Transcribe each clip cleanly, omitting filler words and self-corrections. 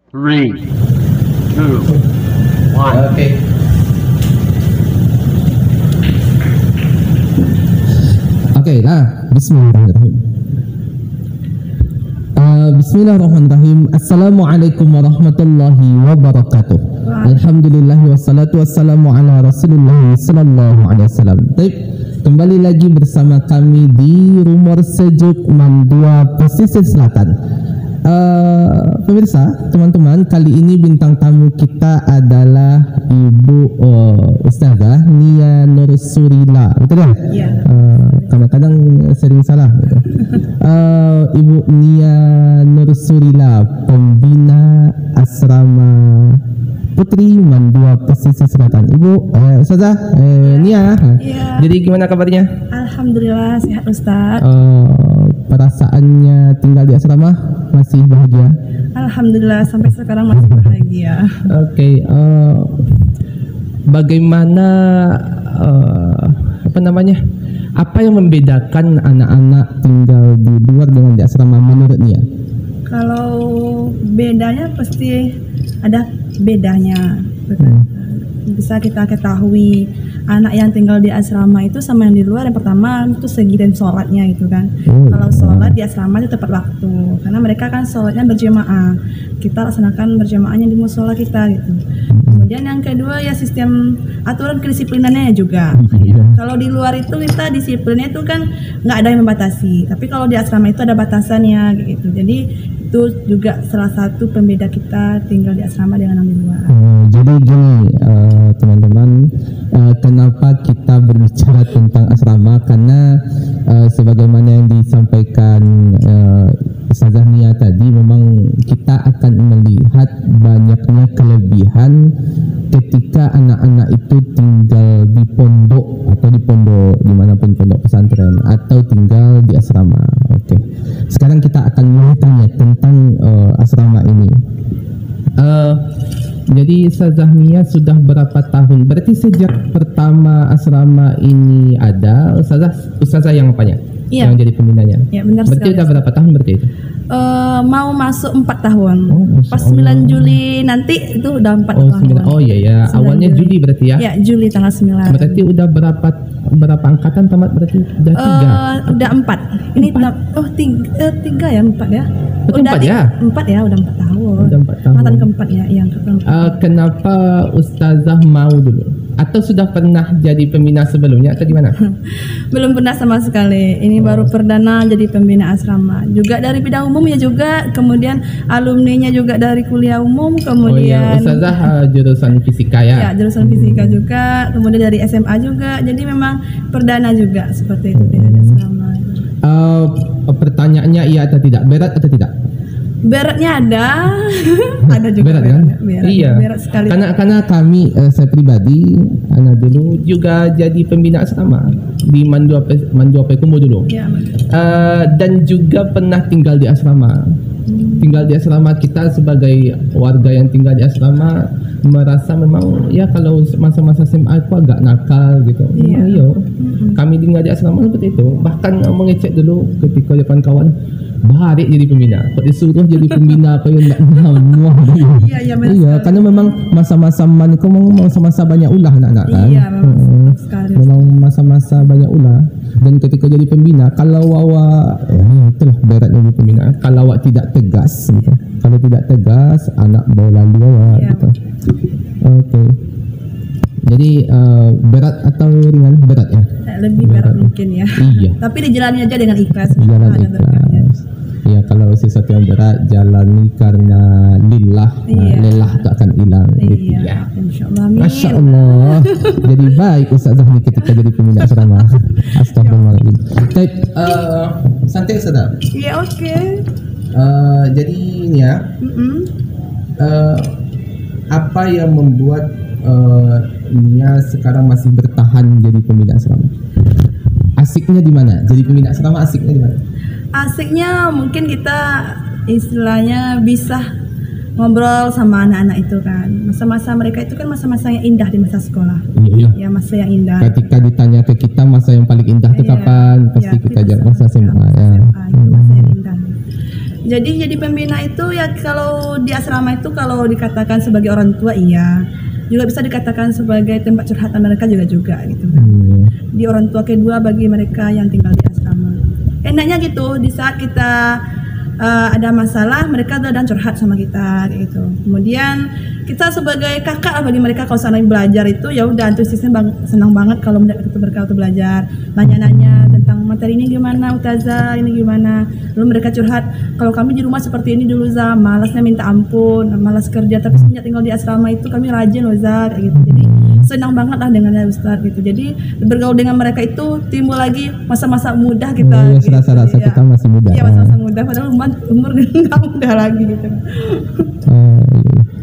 3, 2, 1. Oke. Oke, bismillahirrahmanirrahim. Bismillahirrahmanirrahim. Assalamualaikum warahmatullahi wabarakatuh. Alhamdulillah wassalatu wassalamu ala Rasulillah sallallahu alaihi wasallam. Baik, kembali lagi bersama kami di Rumor Sejuk Mandua Pesisir Selatan. Pemirsa, teman-teman, kali ini bintang tamu kita adalah Ibu Ustazah Nia Nursurila, betul ya? Iya. Kadang-kadang sering salah. Gitu. Ibu Nia Nursurila, pembina asrama Putri Mandua Pesisir Selatan. Ibu Ustazah Nia. Iya. Jadi gimana kabarnya? Alhamdulillah sehat Ustaz. Perasaannya tinggal di asrama masih bahagia? Alhamdulillah sampai sekarang masih bahagia. Oke, bagaimana apa yang membedakan anak-anak tinggal di luar dengan di asrama menurut Nia? Kalau bedanya pasti ada bedanya. Bisa kita ketahui anak yang tinggal di asrama itu sama yang di luar, yang pertama itu segi dan sholatnya gitu kan. Kalau sholat di asrama itu tepat waktu karena mereka kan sholatnya berjamaah, kita laksanakan berjamaahnya di musola kita gitu. Kemudian yang kedua ya sistem aturan kedisiplinannya juga. Kalau di luar itu kita disiplinnya itu kan nggak ada yang membatasi, tapi kalau di asrama itu ada batasannya gitu. Jadi itu juga salah satu pembeda kita tinggal di asrama dengan yang di luar. Jadi gini teman-teman, kenapa kita berbicara tentang asrama, karena sebagaimana yang disampaikan Ustazah Nia tadi, memang kita akan melihat banyaknya kelebihan ketika anak-anak itu tinggal di pondok atau di pondok dimanapun, pondok pesantren atau tinggal di asrama. Oke, sekarang kita akan mulai tanya tentang asrama ini. Jadi Ustazah Nia sudah berapa tahun? Berarti sejak pertama asrama ini ada, Ustazah yang apanya? Iya. Yang jadi pembinanya? Ya, benar berarti sekali. udah berapa tahun berarti itu? Mau masuk 4 tahun. Masya Pas Allah. 9 Juli nanti itu udah 4 tahun. Oh iya, 9 awalnya Juli berarti ya? Ya, Juli tanggal 9. Berarti udah berapa angkatan tamat berarti? Udah 3? Udah 4. Ini 3 ya, 4 ya. Betul, Udah 4 ya? 4 ya, udah 4 tahun. Udah 4 tahun. Angkatan keempat ya, yang keempat. Kenapa Ustazah mau dulu? Atau sudah pernah jadi pembina sebelumnya atau gimana? Belum pernah sama sekali. Ini baru perdana jadi pembina asrama. Juga dari bidang umum ya juga. Kemudian alumninya juga dari kuliah umum. Kemudian Ustazah jurusan fisika ya? ya jurusan fisika juga. Kemudian dari SMA juga. Jadi memang perdana juga seperti itu di asrama. Pertanyaannya iya atau tidak? Berat atau tidak? Beratnya ada juga berat kan? berat, Iya. berat sekali. Karena kami, saya pribadi, anak dulu juga jadi pembina asrama di Mandua Pekumbo dulu. Ya, Dan juga pernah tinggal di asrama. Tinggal di asrama, kita sebagai warga yang tinggal di asrama merasa memang ya kalau masa-masa SMA aku agak nakal gitu. Iya. Kami tinggal di asrama seperti itu. Bahkan mengecek dulu ketika depan kawan, barik jadi pembina. Kok disuruh jadi pembina apa yang enggak mau. Iya, karena memang masa-masa itu memang masa-masa banyak ulah anak-anak kan. Iya, memang sekali. Memang masa-masa banyak ulah. Dan ketika jadi pembina, kalau awak itulah berat jadi pembina. Kalau awak tidak tegas gitu. Kalau tidak tegas, anak bawa lalu awak gitu. Oke. Jadi berat atau ringan? Berat ya? Lebih berat mungkin ya. Iya. Tapi dijalani aja dengan ikhlas. Jalan Ada berkahnya. ikhlas. Ya, kalau sesuatu yang berat jalani karena lillah, lelah tak akan hilang. Gitu Iya. ya. Insyaallah. Amin. Masya Allah. Jadi baik Ustazah ini ketika jadi pembina asrama. Astagfirullahaladzim. Baik, santai Ustazah. Iya, oke. Jadi ini ya, apa yang membuat Nia sekarang masih bertahan jadi pembina asrama? Asiknya di mana? Jadi pembina asrama asiknya di mana? Asiknya mungkin kita istilahnya bisa ngobrol sama anak-anak itu kan. Masa-masa mereka itu kan masa-masa yang indah di masa sekolah. Iya. Ya, masa yang indah. Ketika ditanya ke kita masa yang paling indah itu kapan? Pasti kita jawab masa SMA ya. Itu masa yang indah. Jadi pembina itu ya kalau di asrama itu kalau dikatakan sebagai orang tua iya, juga bisa dikatakan sebagai tempat curhatan mereka juga gitu kan. Di orang tua kedua bagi mereka yang tinggal di asrama. Enaknya gitu di saat kita ada masalah mereka dan curhat sama kita kayak gitu. Kemudian kita sebagai kakak lah bagi mereka kalau sana belajar itu ya udah antusiasnya senang banget kalau mereka belajar, nanya-nanya tentang materi ini gimana Ustazah, ini gimana. Lalu mereka curhat, kalau kami di rumah seperti ini dulu Za, malasnya minta ampun, malas kerja, tapi semenjak tinggal di asrama itu kami rajin loh Za kayak gitu. Jadi senang banget lah dengannya Ustaz gitu. Jadi bergaul dengan mereka itu timbul lagi masa-masa muda kita. Ya, rasa-rasa kita masih muda. Iya, masa-masa muda padahal umur nggak muda lagi gitu.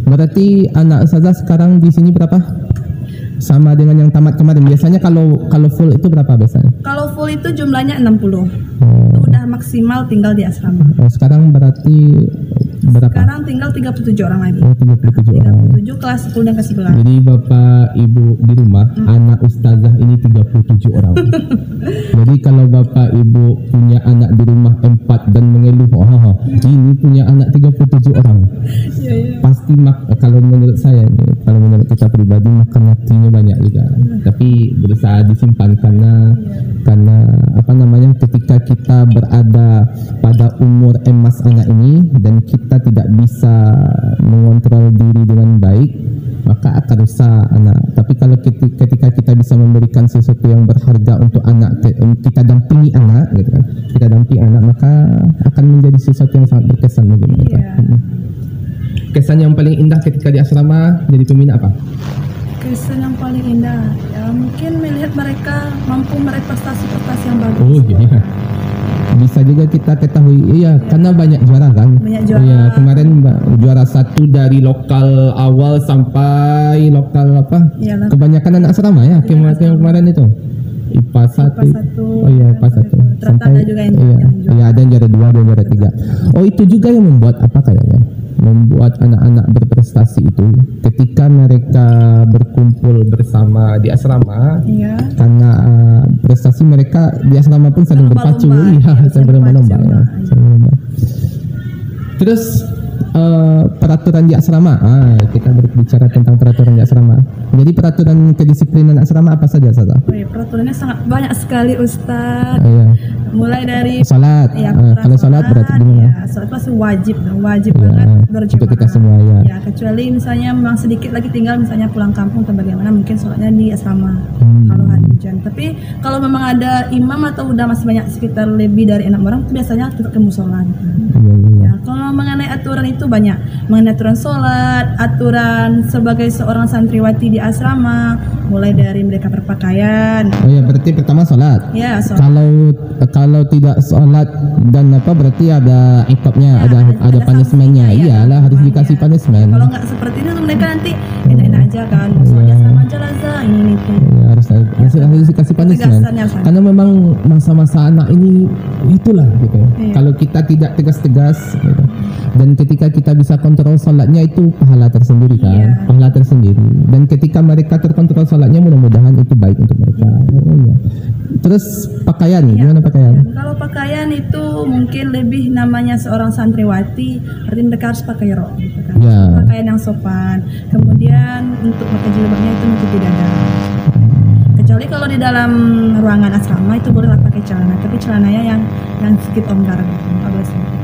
Berarti anak Ustazah sekarang di sini berapa? Sama dengan yang tamat kemarin. Biasanya kalau full itu berapa biasanya? Kalau full itu jumlahnya 60. Itu udah maksimal tinggal di asrama. Sekarang berarti berapa? Sekarang tinggal 37 orang lagi. 37 orang. 37 kelas 10 dan kelas 11. Jadi Bapak Ibu di rumah, anak Ustazah ini 37 orang. Jadi kalau Bapak Ibu punya anak di rumah 4 dan mengeluh, ini punya anak 37 orang. Pasti kalau menurut saya nih, kalau menurut kita pribadi makan waktunya banyak juga. Tapi berusaha disimpan karena apa namanya, ketika kita berada pada umur emas anak ini dan kita tidak bisa mengontrol diri dengan baik, maka akan rusak anak. Tapi kalau ketika kita bisa memberikan sesuatu yang berharga untuk anak, kita dampingi anak gitu kan, kita dampingi anak, maka akan menjadi sesuatu yang sangat berkesan bagi mereka. Kesan yang paling indah ketika di asrama jadi pembina apa? Kesan yang paling indah ya mungkin melihat mereka mampu meraih prestasi-prestasi yang bagus. Oh iya. Bisa juga kita ketahui, karena banyak juara kan. Banyak juara. Iya, kemarin juara 1 dari lokal awal sampai lokal apa? Iyalah. Kebanyakan anak asrama ya, kemarin itu. IPA 1. Oh iya, IPA 1. Sampai juga yang iya, ada yang juara 2, ada yang juara 3. Oh, itu juga yang membuat apa kayaknya? Membuat anak-anak berprestasi itu ketika mereka berkumpul bersama di asrama, karena prestasi mereka di asrama pun saling berpacu, saling berlomba-lomba ya. Terus peraturan di asrama, kita berbicara tentang peraturan di asrama. Jadi peraturan kedisiplinan asrama apa saja Ustazah? Peraturannya sangat banyak sekali Ustaz. Mulai dari salat. Kalau salat berarti gimana? Salat pasti wajib banget berjamaah. Untuk kita semua ya. Kecuali misalnya memang sedikit lagi tinggal misalnya pulang kampung atau bagaimana, mungkin salatnya di asrama kalau hari hujan. Tapi kalau memang ada imam atau udah masih banyak sekitar lebih dari 6 orang, itu biasanya tetap ke musola gitu. Kalau mengenai aturan itu banyak, mengenai aturan sholat, aturan sebagai seorang santriwati di asrama, mulai dari mereka berpakaian. Oh ya, berarti pertama sholat. Ya, sholat. Kalau tidak sholat dan apa, berarti ada iqabnya, ada punishmentnya. Iyalah, harus dikasih punishment. Kalau nggak seperti itu mereka nanti enak-enak aja kan, sholatnya sama aja lah, ini itu. Ya, harus dikasih punishment. Karena memang masa-masa anak ini itulah gitu. Kalau kita tidak tegas-tegas gitu. Dan ketika kita bisa kontrol sholatnya, itu pahala tersendiri kan, pahala tersendiri. Dan ketika mereka terkontrol sholatnya, mudah-mudahan itu baik untuk mereka. Terus pakaian, gimana pakaian? Kalau pakaian itu mungkin lebih namanya seorang santriwati, berarti mereka harus pakai rok gitu kan. Pakaian yang sopan. Kemudian untuk pakai jilbabnya itu menutupi dada. Kecuali kalau di dalam ruangan asrama itu bolehlah pakai celana, tapi celananya yang sedikit longgar gitu, nggak boleh sedikit.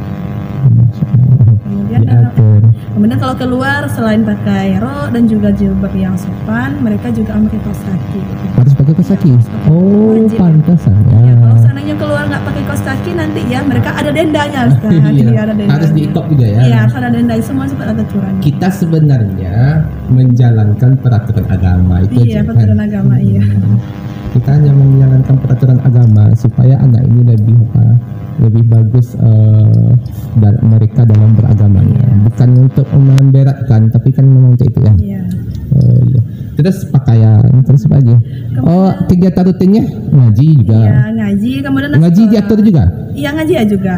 Kemudian kalau keluar selain pakai rok dan juga jilbab yang sopan, mereka juga pakai kaos kaki. Harus pakai kaos kaki? Oh, pantesan ya. Kalau seandainya keluar nggak pakai kaos kaki, nanti ya mereka ada dendanya. Ada denda. Harus diikop juga ya? Iya, harus ada denda. Semua seperti ada aturan. Kita sebenarnya menjalankan peraturan agama itu. Iya, peraturan agama, iya. Kita hanya menjalankan peraturan agama supaya anak ini lebih bagus mereka dalam beragamanya, bukan untuk memberatkan, tapi kan memang untuk itu ya. Terus pakaian, terus apa lagi? Kegiatan rutinnya ngaji juga. Ngaji, kemudian ngaji diatur juga. Iya, ngaji ya juga.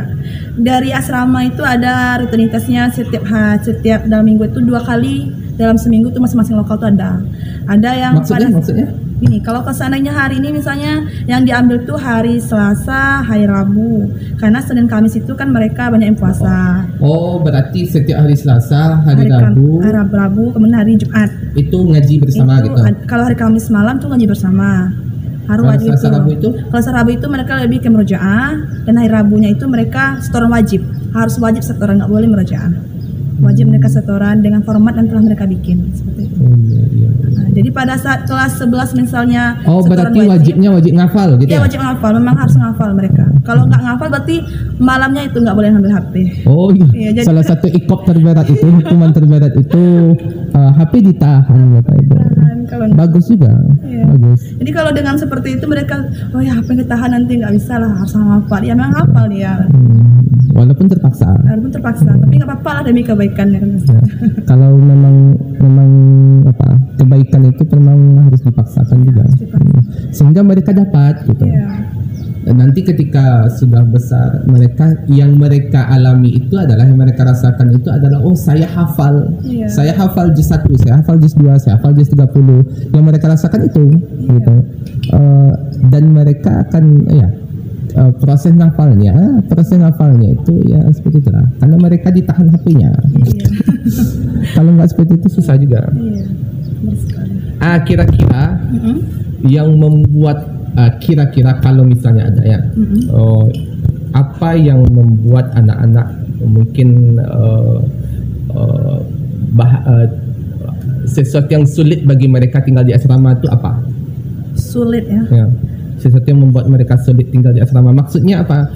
Dari asrama itu ada rutinitasnya setiap dalam minggu itu 2 kali dalam seminggu itu masing-masing lokal tuh ada yang maksudnya Ini kalau seandainya hari ini misalnya yang diambil tuh hari Selasa, hari Rabu, karena Senin Kamis itu kan mereka banyak yang puasa. Oh, berarti setiap hari Selasa, hari Rabu Rabu, kemudian hari Jumat. itu ngaji bersama Itu, gitu. kalau hari Kamis malam tuh ngaji bersama. Harus Kalau wajib Selasa, Rabu itu? Kalau Selasa, Rabu itu mereka lebih ke merojaah, dan hari Rabunya itu mereka setoran wajib. Harus wajib setoran, nggak boleh merojaah. Wajib mereka setoran dengan format yang telah mereka bikin seperti itu. Oh, iya. Nah, jadi pada saat kelas 11 misalnya Oh, setoran berarti wajibnya wajib ngafal gitu ya? ya? Wajib ngafal, memang harus ngafal mereka. Kalau nggak ngafal berarti malamnya itu nggak boleh ngambil HP. Oh iya, Iya, jadi- salah satu ikop terberat itu, hukuman terberat itu HP ditahan Bapak Ibu. Kalau Bagus juga, Iya. bagus. jadi kalau dengan seperti itu mereka, oh ya HP ditahan nanti nggak bisa lah, harus ngafal. Ya memang hafal dia, Walaupun terpaksa. walaupun terpaksa, tapi nggak apa-apa lah demi kebaikannya kan. Mas. Ya. Kalau memang apa kebaikan itu memang harus dipaksakan juga. Sehingga mereka dapat gitu. Iya. Dan nanti ketika sudah besar, yang mereka alami itu adalah, yang mereka rasakan itu adalah, oh saya hafal, Iya. saya hafal juz 1, saya hafal juz 2, saya hafal juz 30. Yang mereka rasakan itu, gitu. Dan mereka akan, proses ngafalnya itu ya seperti itulah. Karena mereka ditahan HP-nya. Iya. Kalau nggak seperti itu susah juga. Iya. Benar sekali. Kira-kira yang membuat kira-kira kalau misalnya ada ya, apa yang membuat anak-anak mungkin sesuatu yang sulit bagi mereka tinggal di asrama itu apa? Sulit ya. Ya, sesuatu yang membuat mereka sulit tinggal di asrama. Maksudnya apa?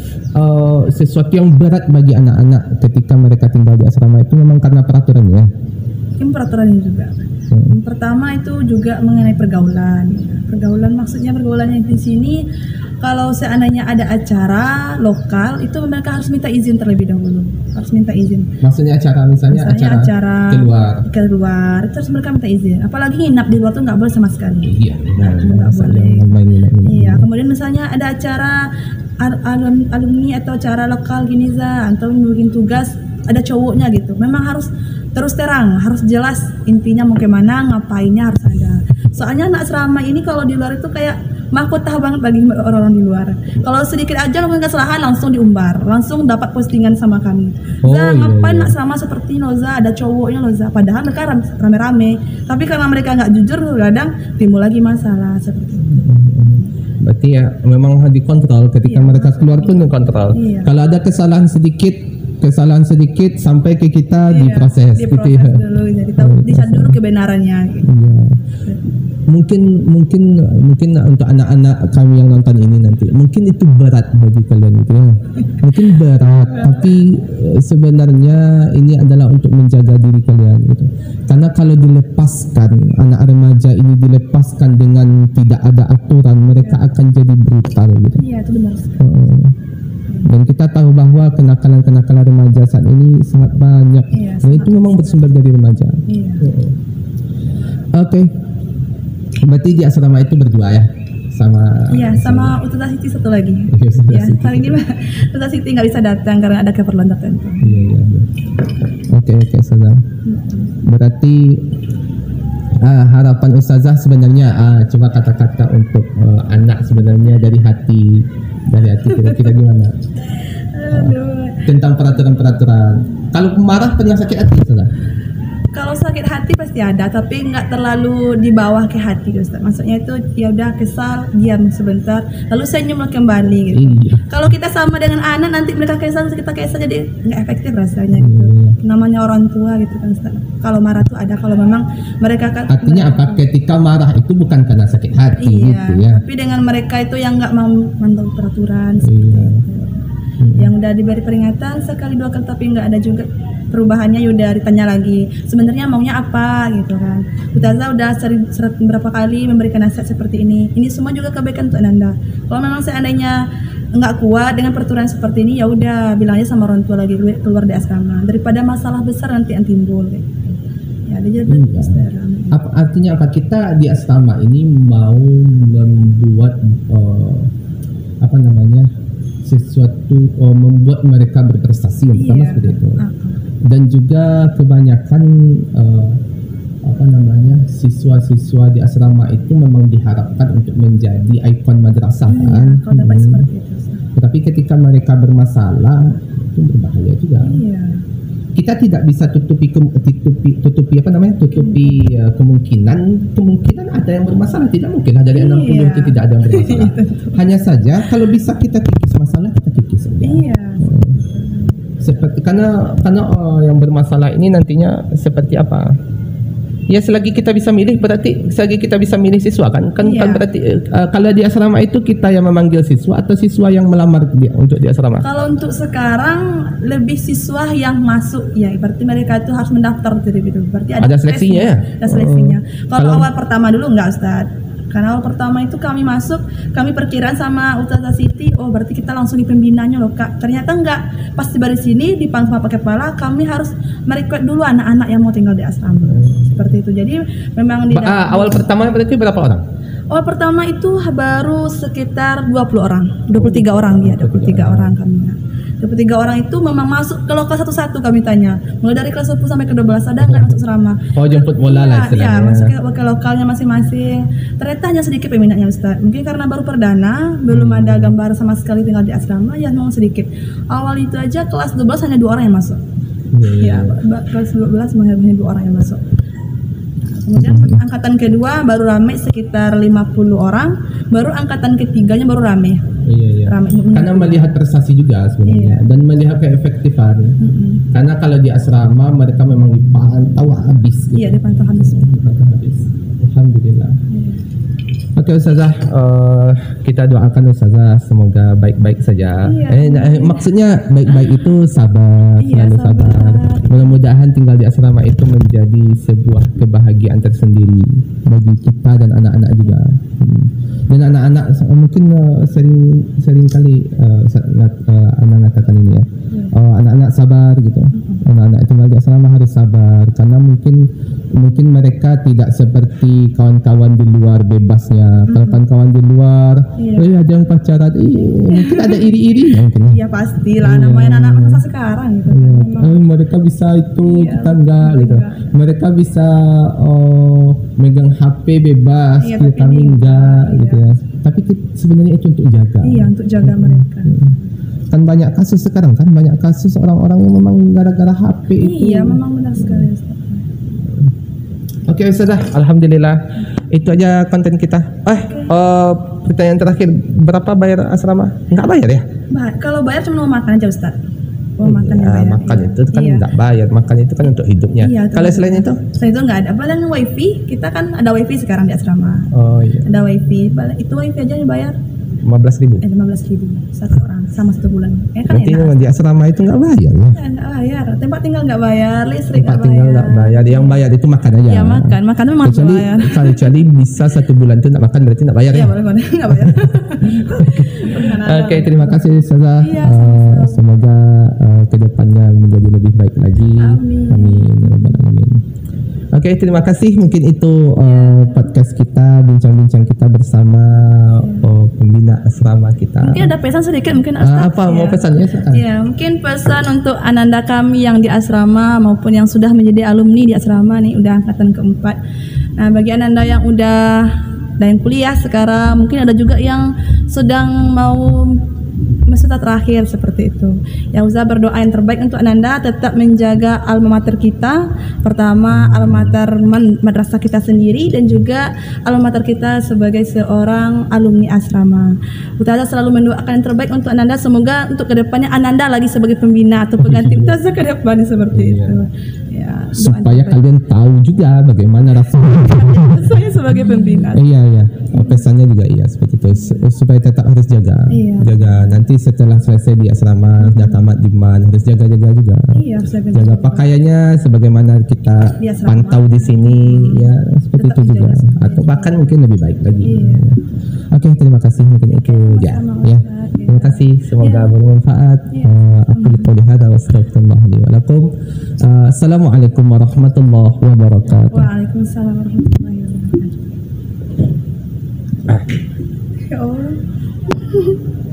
Sesuatu yang berat bagi anak-anak ketika mereka tinggal di asrama itu memang karena peraturannya. Mungkin peraturannya juga. Yang pertama itu juga mengenai pergaulan. Pergaulan maksudnya pergaulannya di sini, kalau seandainya ada acara lokal itu mereka harus minta izin terlebih dahulu. Harus minta izin. Maksudnya misalnya acara keluar itu harus mereka minta izin. Apalagi nginap di luar tuh nggak boleh sama sekali. Iya, Nggak boleh. Iya. Iya. Kemudian misalnya ada acara alumni atau acara lokal gini atau bikin tugas ada cowoknya gitu. Memang harus terus terang, harus jelas intinya mau kemana, ngapainnya harus ada. Soalnya anak asrama ini kalau di luar itu kayak mahkota banget bagi orang-orang di luar. Kalau sedikit aja mungkin kesalahan langsung diumbar, langsung dapat postingan sama kami. Ngapain anak asrama seperti Noza, ada cowoknya Noza. Padahal mereka rame-rame, tapi karena mereka nggak jujur, kadang timbul lagi masalah seperti itu. Berarti ya memang dikontrol ketika mereka keluar pun dikontrol. Iya. Kalau ada kesalahan sedikit sampai ke kita diproses gitu ya. Dulu, jadi dicari dulu kebenarannya. Gitu. Iya. Mungkin untuk anak-anak kami yang nonton ini nanti, mungkin itu berat bagi kalian gitu ya. Mungkin berat, tapi sebenarnya ini adalah untuk menjaga diri kalian gitu. Karena kalau dilepaskan, anak remaja ini dilepaskan dengan tidak ada aturan, mereka akan jadi brutal gitu. Iya, itu benar sekali. Dan kita tahu bahwa kenakalan-kenakalan remaja saat ini sangat banyak. Iya, Dan itu memang bersumber dari remaja. Iya. Oke. Berarti di asrama itu berdua ya? Sama Utara Siti satu lagi. Iya, Utara Ya, Siti. hari ini Utara Siti nggak bisa datang karena ada keperluan tertentu. Iya. Oke, Ustazah. Berarti harapan Ustazah sebenarnya coba kata-kata untuk anak sebenarnya dari hati kira-kira gimana? Tentang peraturan-peraturan. Kalau marah pernah sakit hati Ustazah? Kalau sakit hati pasti ada, tapi nggak terlalu di bawah ke hati, Ustaz. Maksudnya itu ya udah kesal, diam sebentar, lalu senyum kembali gitu. Iya. Kalau kita sama dengan anak nanti mereka kesal, kita kesal, jadi nggak efektif rasanya gitu. Namanya orang tua gitu kan, Ustaz. Kalau marah tuh ada, kalau memang mereka kan. Artinya apa? Ketika marah itu bukan karena sakit hati gitu ya. Tapi dengan mereka itu yang nggak mau memantau peraturan seperti itu. Yang udah diberi peringatan sekali dua kali tapi nggak ada juga perubahannya, udah ditanya lagi sebenarnya maunya apa gitu kan. Ustazah udah sering berapa kali memberikan nasihat seperti ini semua juga kebaikan untuk Anda. Kalau memang seandainya nggak kuat dengan peraturan seperti ini, ya udah bilang aja sama orang tua lagi keluar dari asrama daripada masalah besar nanti yang timbul gitu. Ya dia jadi artinya apa, kita di asrama ini mau membuat sesuatu membuat mereka berprestasi yang pertama seperti itu. Dan juga kebanyakan siswa-siswa di asrama itu memang diharapkan untuk menjadi ikon madrasah Iya, kan. kalau dapat seperti itu. Ustaz. Tetapi ketika mereka bermasalah itu berbahaya juga. Iya. Kita tidak bisa tutupi kemungkinan ada yang bermasalah. Tidak mungkin dari 60 Iya. itu tidak ada yang bermasalah. Hanya saja kalau bisa kita kikis masalah, kita kikis saja. Iya. Seperti karena yang bermasalah ini nantinya seperti apa? Ya selagi kita bisa milih berarti selagi kita bisa milih siswa kan Iya. kan berarti kalau di asrama itu kita yang memanggil siswa atau siswa yang melamar dia untuk di asrama? Kalau untuk sekarang lebih siswa yang masuk ya, berarti mereka itu harus mendaftar gitu. Berarti Ada seleksinya tesnya, ya? Ada seleksinya. Kalau Kalau- awal pertama dulu enggak, Ustaz. Karena awal pertama itu kami masuk, kami perkiraan sama Ustazah Siti, oh berarti kita langsung di pembinanya loh Kak. Ternyata enggak. Pas tiba di sini dipanggil pakai kepala, kami harus merekrut dulu anak-anak yang mau tinggal di asrama. Seperti itu. Jadi memang di Awal pertama berarti berapa orang? awal pertama itu baru sekitar 20 orang, 23 orang ya, 23 orang kami. Ya. 23 orang itu memang masuk ke lokal satu-satu kami tanya. Mulai dari kelas 10 sampai ke 12 ada nggak masuk asrama? Oh jemput bola lah Iya, istilahnya. masuk ke lokalnya masing-masing. Ternyata hanya sedikit peminatnya Ustaz. Mungkin karena baru perdana, belum ada gambar sama sekali tinggal di asrama, ya memang sedikit. Awal itu aja kelas 12 hanya 2 orang yang masuk. Iya. Ya, kelas 12 hanya 2 orang yang masuk. Kemudian angkatan kedua baru rame sekitar 50 orang, baru angkatan ketiganya baru rame. Iya. Rame. Karena melihat prestasi juga sebenarnya Iya. dan melihat keefektifan. Karena kalau di asrama mereka memang dipantau habis. Gitu. Iya, dipantau habis. Dipantau habis. Alhamdulillah. Oke Ustazah, kita doakan Ustazah semoga baik-baik saja. Iya. Maksudnya baik-baik itu sabar, Iya, selalu sabar. sabar. Mudah-mudahan tinggal di asrama itu menjadi sebuah kebahagiaan tersendiri bagi kita dan anak-anak juga. Dan anak-anak mungkin sering kali anak mengatakan ini ya. Anak-anak sabar gitu. Anak-anak tinggal di asrama harus sabar karena mungkin mereka tidak seperti kawan-kawan di luar bebasnya. Kalau kawan-kawan di luar, ada yang pacaran, mungkin ada iri-irinya mungkin. Iya pastilah, namanya anak masa sekarang gitu. Mereka bisa itu, Iya, kita enggak gitu. enggak. Mereka bisa megang HP bebas, Iya, kita tapi ini enggak enggak, gitu ya. Tapi sebenarnya itu untuk jaga. Iya, untuk jaga mereka. Kan banyak kasus sekarang kan, banyak kasus orang-orang yang memang gara-gara HP itu. Iya, memang benar sekali Ustaz. Oke Ustazah, alhamdulillah. Itu aja konten kita. Pertanyaan terakhir, berapa bayar asrama? Enggak bayar ya? Kalau bayar cuma mau makan aja Ustaz. Mau makan yang Ya, bayar. makan iya. itu kan Iya. enggak bayar, makan itu kan untuk hidupnya. Iya, Kalau selain itu? Selain itu enggak ada. Paling wifi, kita kan ada wifi sekarang di asrama. Oh iya, Ada wifi, itu wifi aja yang bayar 15.000. 15.000 satu orang sama 1 bulan. Kan Berarti enak. memang di asrama itu enggak bayar ya? Enggak bayar. Tempat tinggal enggak bayar, listrik Tempat enggak tinggal bayar. enggak bayar, yang bayar itu makan aja. Iya, makan memang Kecuali bayar. kecuali bisa 1 bulan itu enggak makan berarti enggak bayar Iya, ya? boleh enggak bayar. Oke, terima kasih Ustazah. Iya, sama-sama. Semoga kedepannya menjadi lebih baik lagi. Amin. Amin. Ya Rabbal Alamin. Oke, terima kasih. Mungkin itu podcast kita, bincang-bincang kita bersama pembina asrama kita. Mungkin ada pesan sedikit mungkin Ustaz. Apa mau Ya. pesannya? Silakan. Ya, mungkin pesan untuk ananda kami yang di asrama maupun yang sudah menjadi alumni di asrama nih, udah angkatan keempat. Nah, bagi ananda yang udah yang kuliah sekarang, mungkin ada juga yang sedang mau semester terakhir seperti itu. Ya, usah berdoa yang terbaik untuk ananda, tetap menjaga alma mater kita. Pertama, alma mater madrasah kita sendiri dan juga alma mater kita sebagai seorang alumni asrama. Ustazah selalu mendoakan yang terbaik untuk ananda. Semoga untuk kedepannya ananda lagi sebagai pembina atau pengganti Ustazah ke depan seperti itu. Ya, doa Supaya yang terbaik. kalian tahu juga bagaimana rasanya. Saya sebagai pembina. Iya. Pesannya juga iya seperti itu. Supaya tetap harus jaga. Iya. Jaga nanti setelah selesai di asrama, sudah tamat di MAN, harus jaga-jaga juga. Iya, harus jaga. Jaga pakaiannya sebagaimana kita Di asrama. pantau di sini, ya seperti Tetap itu juga. dijaga seperti Atau bahkan mungkin lebih baik lagi. Iya. Oke, terima kasih mungkin itu ya. sama-sama, Ya. Ustaz. Terima kasih, semoga Iya. bermanfaat. Iya, Aku qouli hadza wa astaghfirullah li wa lakum. Assalamualaikum warahmatullahi wabarakatuh. Waalaikumsalam warahmatullahi wabarakatuh. Ya Allah.